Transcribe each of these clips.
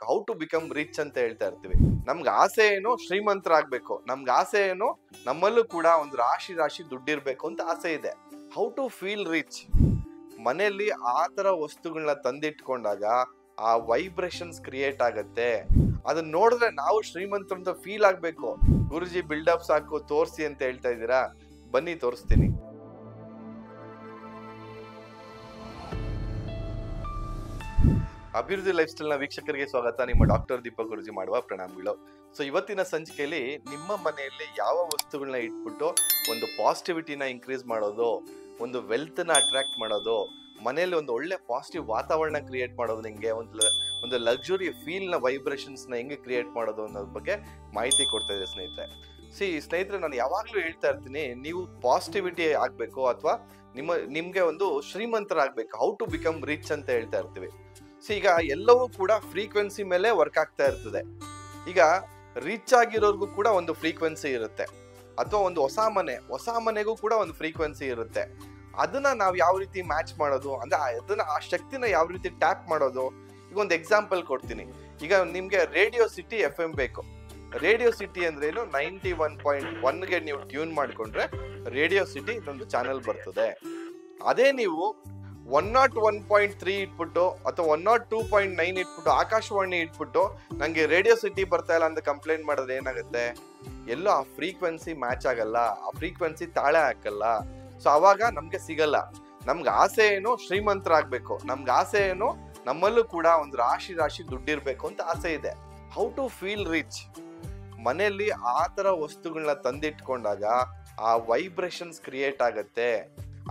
How to become rich ಅಂತ ಹೇಳ್ತಾ ಇರ್ತೀವಿ. ನಮ್ಗೆ ಆಸೆ ಏನು ಶ್ರೀಮಂತರಾಗ್ಬೇಕು, ನಮ್ಗೆ ಆಸೆ ಏನು ನಮ್ಮಲ್ಲೂ ಕೂಡ ಒಂದು ರಾಶಿ ರಾಶಿ ದುಡ್ಡಿರ್ಬೇಕು ಅಂತ ಆಸೆ ಇದೆ. How to feel rich. ಮನೆಯಲ್ಲಿ ಆ ತರ ವಸ್ತುಗಳನ್ನ ತಂದಿಟ್ಕೊಂಡಾಗ ಆ ವೈಬ್ರೇಷನ್ಸ್ ಕ್ರಿಯೇಟ್ ಆಗತ್ತೆ. ಅದನ್ನ ನೋಡಿದ್ರೆ ನಾವು ಶ್ರೀಮಂತರು ಅಂತ ಫೀಲ್ ಆಗ್ಬೇಕು. ಗುರುಜಿ ಬಿಲ್ಡಪ್ ಸಾಕು ತೋರಿಸಿ ಅಂತ ಹೇಳ್ತಾ ಇದ್ದೀರಾ, ಬನ್ನಿ ತೋರಿಸ್ತೀನಿ. ಅಭಿವೃದ್ಧಿ ಲೈಫ್ ಸ್ಟೈಲ್ ನ ವೀಕ್ಷಕರಿಗೆ ಸ್ವಾಗತ. ನಿಮ್ಮ ಡಾಕ್ಟರ್ ದೀಪಕ್ ಗುರುಜಿ ಮಾಡುವ ಪ್ರಣಾಮಗಳು. ಸೊ ಇವತ್ತಿನ ಸಂಚಿಕೆಯಲ್ಲಿ ನಿಮ್ಮ ಮನೆಯಲ್ಲಿ ಯಾವ ವಸ್ತುಗಳನ್ನ ಇಟ್ಬಿಟ್ಟು ಒಂದು ಪಾಸಿಟಿವಿಟಿನ ಇನ್ಕ್ರೀಸ್ ಮಾಡೋದು, ಒಂದು ವೆಲ್ತ್ ನ ಅಟ್ರಾಕ್ಟ್ ಮಾಡೋದು, ಮನೆಯಲ್ಲಿ ಒಂದು ಒಳ್ಳೆ ಪಾಸಿಟಿವ್ ವಾತಾವರಣ ಕ್ರಿಯೇಟ್ ಮಾಡೋದು, ನಿಮಗೆ ಒಂದು ಲಕ್ಸುರಿ ಫೀಲ್ ನ ವೈಬ್ರೇಷನ್ಸ್ ನ ಹೆಂಗೆ ಕ್ರಿಯೇಟ್ ಮಾಡೋದು ಅನ್ನೋದ್ರ ಬಗ್ಗೆ ಮಾಹಿತಿ ಕೊಡ್ತಾ ಇದೆ ಸ್ನೇಹಿತರೆ. ಸ್ನೇಹಿತರೆ, ನಾನು ಯಾವಾಗ್ಲೂ ಹೇಳ್ತಾ ಇರ್ತೀನಿ, ನೀವು ಪಾಸಿಟಿವಿಟಿ ಆಗ್ಬೇಕು ಅಥವಾ ನಿಮ್ಗೆ ಒಂದು ಶ್ರೀಮಂತರಾಗ್ಬೇಕು. ಹೌ ಟು ಬಿಕಮ್ ರಿಚ್ ಅಂತ ಹೇಳ್ತಾ ಇರ್ತೀವಿ. ಈಗ ಎಲ್ಲವೂ ಕೂಡ ಫ್ರೀಕ್ವೆನ್ಸಿ ಮೇಲೆ ವರ್ಕ್ ಆಗ್ತಾ ಇರ್ತದೆ. ಈಗ ರಿಚ್ ಆಗಿರೋರ್ಗೂ ಕೂಡ ಒಂದು ಫ್ರೀಕ್ವೆನ್ಸಿ ಇರುತ್ತೆ, ಅಥವಾ ಒಂದು ಹೊಸ ಮನೆಗೂ ಕೂಡ ಒಂದು ಫ್ರೀಕ್ವೆನ್ಸಿ ಇರುತ್ತೆ. ಅದನ್ನ ನಾವು ಯಾವ ರೀತಿ ಮ್ಯಾಚ್ ಮಾಡೋದು ಅಂದ್ರೆ ಅದನ್ನ ಆ ಶಕ್ತಿನ ಯಾವ ರೀತಿ ಟ್ಯಾಪ್ ಮಾಡೋದು. ಈಗ ಒಂದು ಎಕ್ಸಾಂಪಲ್ ಕೊಡ್ತೀನಿ. ಈಗ ನಿಮ್ಗೆ ರೇಡಿಯೋ ಸಿಟಿ FM ಬೇಕು. ರೇಡಿಯೋ ಸಿಟಿ ಅಂದ್ರೆ ಏನು, 91.1ಗೆ ನೀವು ಟ್ಯೂನ್ ಮಾಡ್ಕೊಂಡ್ರೆ ರೇಡಿಯೋ ಸಿಟಿ ಇದೊಂದು ಚಾನೆಲ್ ಬರ್ತದೆ. ಅದೇ ನೀವು 101.3 ಇಟ್ಬಿಟ್ಟು ಅಥವಾ 102.9 ಇಟ್ಬಿಟ್ಟು ಆಕಾಶವಾಣಿ ಇಟ್ಬಿಟ್ಟು ನಂಗೆ ರೇಡಿಯೋ ಸಿಟಿ ಬರ್ತಾ ಇಲ್ಲ ಅಂತ ಕಂಪ್ಲೇಂಟ್ ಮಾಡಿದ್ರೆ ಏನಾಗುತ್ತೆ? ಎಲ್ಲೋ ಆ ಫ್ರೀಕ್ವೆನ್ಸಿ ಮ್ಯಾಚ್ ಆಗಲ್ಲ, ಆ ಫ್ರೀಕ್ವೆನ್ಸಿ ತಾಳೆ ಹಾಕಲ್ಲ. ಸೊ ಅವಾಗ ನಮ್ಗೆ ಸಿಗಲ್ಲ. ನಮ್ಗೆ ಆಸೆ ಏನು ಶ್ರೀಮಂತರಾಗ್ಬೇಕು, ನಮ್ಗೆ ಆಸೆ ಏನು ನಮ್ಮಲ್ಲೂ ಕೂಡ ಒಂದು ರಾಶಿ ರಾಶಿ ದುಡ್ಡಿರ್ಬೇಕು ಅಂತ ಆಸೆ ಇದೆ. How to feel rich. ಮನೆಯಲ್ಲಿ ಆ ತರ ವಸ್ತುಗಳನ್ನ ತಂದಿಟ್ಕೊಂಡಾಗ ಆ ವೈಬ್ರೇಷನ್ಸ್ ಕ್ರಿಯೇಟ್ ಆಗತ್ತೆ.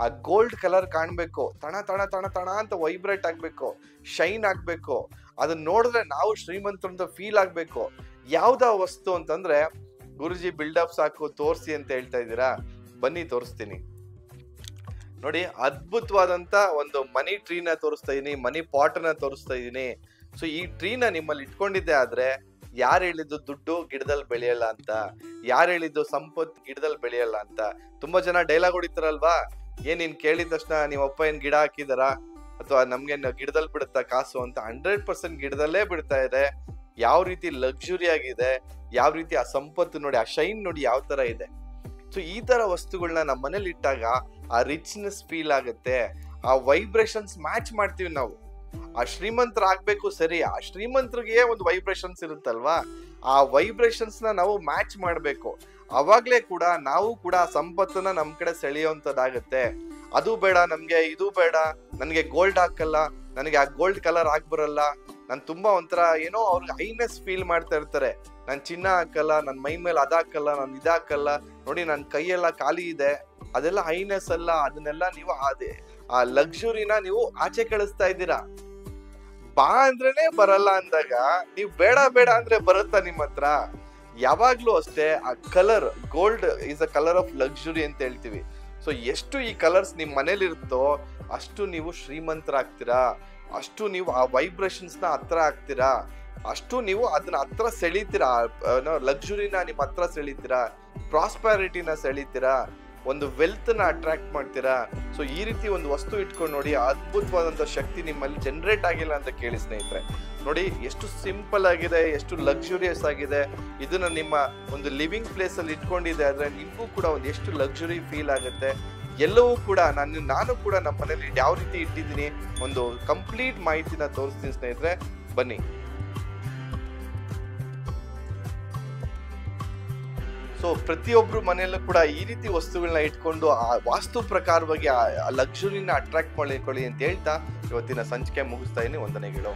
ಆ ಗೋಲ್ಡ್ ಕಲರ್ ಕಾಣ್ಬೇಕು, ತಣ ತಣ ತಣ ತಣ ಅಂತ ವೈಬ್ರೇಟ್ ಆಗ್ಬೇಕು, ಶೈನ್ ಆಗ್ಬೇಕು. ಅದನ್ನ ನೋಡಿದ್ರೆ ನಾವು ಶ್ರೀಮಂತರು ಅಂತ ಫೀಲ್ ಆಗ್ಬೇಕು. ಯಾವ್ದ ವಸ್ತು ಅಂತಂದ್ರೆ, ಗುರುಜಿ ಬಿಲ್ಡಪ್ ಸಾಕು ತೋರಿಸಿ ಅಂತ ಹೇಳ್ತಾ ಇದ್ದೀರಾ, ಬನ್ನಿ ತೋರಿಸ್ತೀನಿ. ನೋಡಿ, ಅದ್ಭುತವಾದಂತ ಒಂದು ಮನಿ ಟ್ರೀನ ತೋರಿಸ್ತಾ ಇದೀನಿ, ಮನಿ ಪಾಟ್ ನ ತೋರಿಸ್ತಾ ಇದೀನಿ. ಸೊ ಈ ಟ್ರೀನ ನಿಮ್ಮಲ್ಲಿ ಇಟ್ಕೊಂಡಿದ್ದೆ ಆದ್ರೆ, ಯಾರು ಹೇಳಿದ್ದು ದುಡ್ಡು ಗಿಡದಲ್ಲಿ ಬೆಳೆಯಲ್ಲ ಅಂತ, ಯಾರು ಹೇಳಿದ್ದು ಸಂಪತ್ತು ಗಿಡದಲ್ಲಿ ಬೆಳೆಯಲ್ಲ ಅಂತ. ತುಂಬಾ ಜನ ಡೈಲಾಗ್ ಹೊಡಿತಾರಲ್ವಾ, ನೀನ್ ಕೇಳಿದ ತಕ್ಷಣ ನಿಮ್ಮ ಅಪ್ಪ ಏನ್ ಗಿಡ ಹಾಕಿದಾರ ಅಥವಾ ನಮ್ಗೆ ಗಿಡದಲ್ಲಿ ಬಿಡುತ್ತಾ ಕಾಸು ಅಂತ. 100% ಗಿಡದಲ್ಲೇ ಬಿಡ್ತಾ ಇದೆ. ಯಾವ ರೀತಿ ಲಕ್ಸುರಿ ಆಗಿದೆ, ಯಾವ ರೀತಿ ಆ ಸಂಪತ್ತು ನೋಡಿ, ಆ ಶೈನ್ ನೋಡಿ ಯಾವ ತರ ಇದೆ. ಸೊ ಈ ತರ ವಸ್ತುಗಳನ್ನ ನಮ್ಮ ಮನೇಲಿ ಇಟ್ಟಾಗ ಆ ರಿಚ್ನೆಸ್ ಫೀಲ್ ಆಗುತ್ತೆ. ಆ ವೈಬ್ರೇಷನ್ಸ್ ಮ್ಯಾಚ್ ಮಾಡ್ತೀವಿ ನಾವು. ಆ ಶ್ರೀಮಂತರ ಆಗ್ಬೇಕು, ಸರಿ, ಆ ಶ್ರೀಮಂತರಿಗೆ ಒಂದು ವೈಬ್ರೇಷನ್ಸ್ ಇರುತ್ತಲ್ವಾ, ಆ ವೈಬ್ರೇಷನ್ಸ್ ನ ನಾವು ಮ್ಯಾಚ್ ಮಾಡ್ಬೇಕು. ಅವಾಗ್ಲೇ ಕೂಡ ನಾವು ಕೂಡ ಆ ಸಂಪತ್ತನ್ನ ನಮ್ ಕಡೆ ಸೆಳೆಯುವಂತದ್ದಾಗತ್ತೆ. ಅದು ಬೇಡ ನಮ್ಗೆ, ಇದು ಬೇಡ, ನನ್ಗೆ ಗೋಲ್ಡ್ ಹಾಕಲ್ಲ, ನನಗೆ ಆ ಗೋಲ್ಡ್ ಕಲರ್ ಆಗ್ಬರಲ್ಲ, ನಾನ್ ತುಂಬಾ ಒಂಥರ ಏನೋ ಅವ್ರಿಗೆ ಹೈನೆಸ್ ಫೀಲ್ ಮಾಡ್ತಾ ಇರ್ತಾರೆ. ನಾನ್ ಚಿನ್ನ ಹಾಕಲ್ಲ, ನನ್ ಮೈ ಮೇಲೆ ಅದಾಕಲ್ಲ, ನಾನು ಇದಾಕಲ್ಲ, ನೋಡಿ ನನ್ ಕೈಯೆಲ್ಲ ಖಾಲಿ ಇದೆ, ಅದೆಲ್ಲ ಹೈನೆಸ್ ಅಲ್ಲ. ಅದನ್ನೆಲ್ಲ ನೀವು ಆ ಲಕ್ಸುರಿನ ನೀವು ಆಚೆ ಕಳಿಸ್ತಾ ಇದ್ದೀರಾ. ಬಾ ಅಂದ್ರೇನೆ ಬರಲ್ಲ ಅಂದಾಗ ನೀವು ಬೇಡ ಬೇಡ ಅಂದ್ರೆ ಬರುತ್ತಾ ನಿಮ್ಮ ಹತ್ರ? ಯಾವಾಗ್ಲೂ ಅಷ್ಟೇ, ಆ colour, gold is a colour of luxury ಅಂತ ಹೇಳ್ತೀವಿ. ಸೊ ಎಷ್ಟು ಈ ಕಲರ್ಸ್ ನಿಮ್ ಮನೇಲಿ ಇರುತ್ತೋ ಅಷ್ಟು ನೀವು ಶ್ರೀಮಂತರಾಗ್ತೀರಾ, ಅಷ್ಟು ನೀವು ಆ ವೈಬ್ರೇಷನ್ಸ್ ನ ಹತ್ರ ಆಗ್ತೀರಾ, ಅಷ್ಟು ನೀವು ಅದನ್ನ ಹತ್ರ ಸೆಳಿತೀರಾ, ಲಕ್ಸುರಿನ ನಿಮ್ ಹತ್ರ ಸೆಳಿತೀರಾ, ಪ್ರಾಸ್ಪರಿಟಿನ ಸೆಳಿತೀರಾ, ಒಂದು ವೆಲ್ತ್ ನ ಅಟ್ರಾಕ್ಟ್ ಮಾಡ್ತೀರಾ. ಸೊ ಈ ರೀತಿ ಒಂದು ವಸ್ತು ಇಟ್ಕೊಂಡು ನೋಡಿ, ಅದ್ಭುತವಾದಂತ ಶಕ್ತಿ ನಿಮ್ಮಲ್ಲಿ ಜನರೇಟ್ ಆಗಿಲ್ಲ ಅಂತ ಕೇಳಿ ಸ್ನೇಹಿತರೆ. ನೋಡಿ ಎಷ್ಟು ಸಿಂಪಲ್ ಆಗಿದೆ, ಎಷ್ಟು ಲಕ್ಸುರಿಯಸ್ ಆಗಿದೆ. ಇದನ್ನ ನಿಮ್ಮ ಒಂದು ಲಿವಿಂಗ್ ಪ್ಲೇಸ್ ಅಲ್ಲಿ ಇಟ್ಕೊಂಡಿದೆ ಆದ್ರೆ ನಿಮ್ಗೂ ಕೂಡ ಒಂದು ಎಷ್ಟು ಲಕ್ಸುರಿ ಫೀಲ್ ಆಗುತ್ತೆ. ಎಲ್ಲವೂ ಕೂಡ ನಾನು ಕೂಡ ನಮ್ಮ ಮನೇಲಿ ಯಾವ ರೀತಿ ಇಟ್ಟಿದ್ದೀನಿ ಒಂದು ಕಂಪ್ಲೀಟ್ ಮಾಹಿತಿನ ತೋರಿಸ್ತೀನಿ ಸ್ನೇಹಿತರೆ, ಬನ್ನಿ. ಸೊ ಪ್ರತಿಯೊಬ್ರು ಮನೆಯಲ್ಲೂ ಕೂಡ ಈ ರೀತಿ ವಸ್ತುಗಳನ್ನ ಇಟ್ಕೊಂಡು ಆ ವಾಸ್ತು ಪ್ರಕಾರವಾಗಿ ಆ ಲಕ್ಸುರಿನ ಅಟ್ರಾಕ್ಟ್ ಮಾಡಿಕೊಳ್ಳಿ ಅಂತ ಹೇಳ್ತಾ ಇವತ್ತಿನ ಸಂಚಿಕೆ ಮುಗಿಸ್ತಾ ಇದೀನಿ. ವಂದನೆಗಳು.